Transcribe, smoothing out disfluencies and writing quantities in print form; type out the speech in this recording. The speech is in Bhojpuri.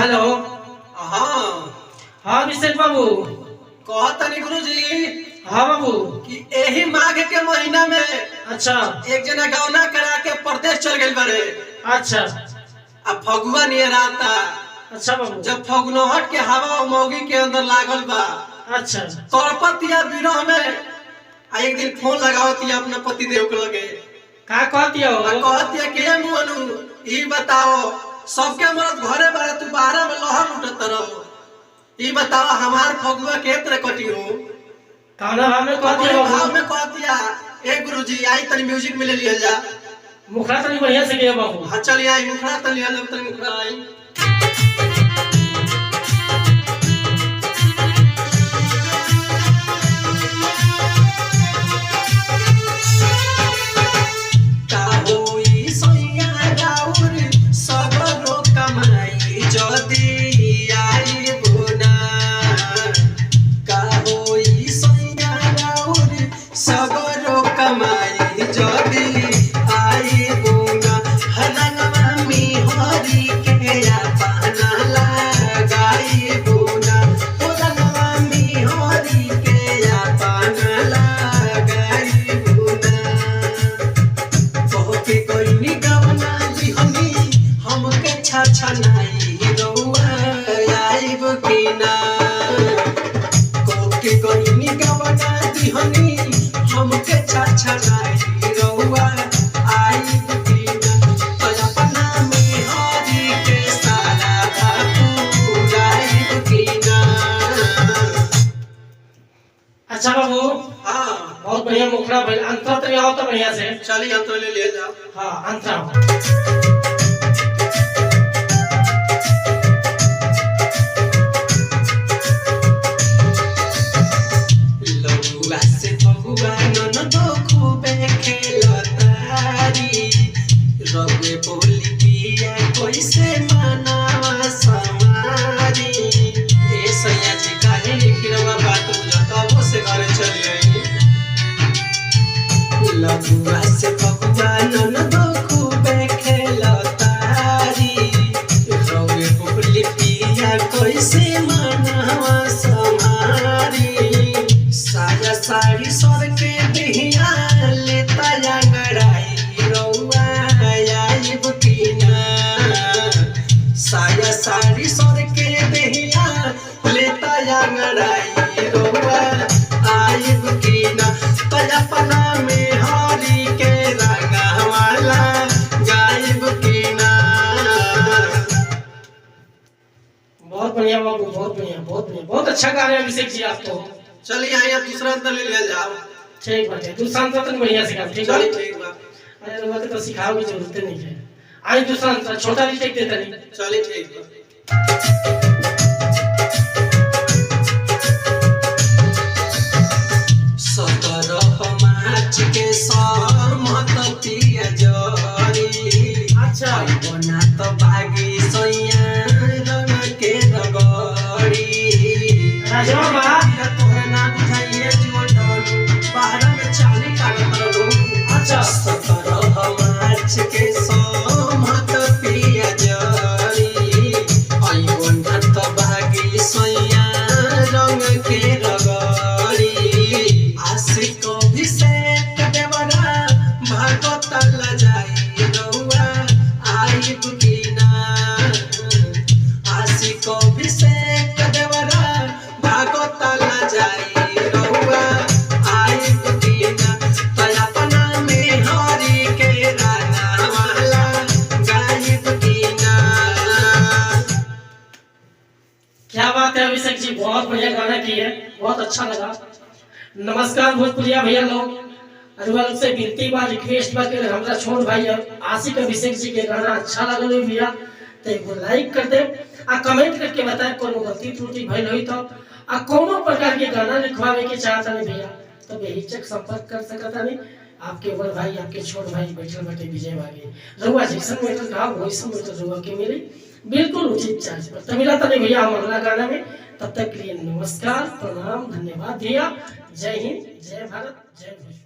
हेलो। हाँ हाँ अभिषेक बाबू। कहतनी गुरुजी हाँ बाबू। कि यही माघ के महीना में अच्छा एक जना गौना करा के परदेश चल गए बारे। अच्छा अब फगुआ नियर आता। अच्छा बाबू। जब फगुनहट के हवा मौगी के अंदर लागल बा अच्छा तड़पतिया विरह में एक दिन फोन लगावतिया अपना पति देव के लगे। का कहती हो? कहतिया के मुअनु ई बताओ सबके मरद घरे बारे तू बाहर में लहर लुटत रहो। ई बताओ हमार फगुआ के तरह कटी हो। काना भाव में कहती हो? भाव में कहतिया ए गुरुजी आई तनी म्यूजिक में ले लिया जा। मुखड़ा तनी बढ़िया से गया बाबू। हां चल आई मुखड़ा तनी ले तनी मुखड़ा आई। अच्छा बाबू। हाँ बहुत बढ़िया मुखड़ा भाई। अंतरा तो आओ तो बढ़िया से। चलिए अंतरा ले ले जाओ। हाँ अंतरा। लबुआ से फगुआ ननदो खूबे खेलतारी रौए बोली पिया कैसे मनवा समारी साया साड़ी सर के बिहिया लेता अंगड़ाई रौआ आइब कीना। साया साड़ी सर के बिहिया लेता अंगड़ाई रौआ आइब कीना। तजपना में बहुत बढ़िया बाबू। बहुत बढ़िया बहुत बढ़िया। बहुत अच्छा गा रहे हैं अभिषेक जी आप तो। चलिए आइए दूसरा अंतर ले लिया जाओ। ठीक बात है। दूसरा अंतर तो बढ़िया सिखा। ठीक है ठीक बा। अरे रुआ के तो सिखाओ की जरूरत नहीं है। आई दूसरा अंतर छोटा भी टेक देता नहीं। चलिए ठीक बा। के सहमत पिया जरी। अच्छा बना तो बागी सैया रंग के रगड़ी। राजवा बा तोहरा ना बुझाइए जीवन ढोलू बाहर में चाली कागत रहू। अच्छा 17 मार्च के सहमत पिया जरी। आई बना तो बागी सैया रंग के रगड़ी। आशिक क्या बात है अभिषेक जी। बहुत बढ़िया गाना की है। बहुत अच्छा लगा। नमस्कार भोजपुरिया भैया लोग। अरुण से विनती बा रिक्वेस्ट बा कि हमरा छोड़ भाई आशिक अभिषेक जी के गाना अच्छा लगल हो भैया तो एगो लाइक कर दे आ कमेंट करके बताए कोनो गलती त्रुटि भइल होई तो आ कोनो प्रकार के गाना लिखवावे के चाहता नहीं भैया तो बेहिचक संपर्क कर सकता नहीं। आपके बड़ भाई आपके छोट भाई बैठल बैठे विजय भागे रहुआ जैसन मेटल का वैसन मेटल रहुआ के मिली बिल्कुल उचित चार्ज पर। तो मिला था नहीं भैया हम अगला गाना में। तब तक के लिए नमस्कार प्रणाम धन्यवाद भैया। जय हिंद जय भारत जय भोजपुरी।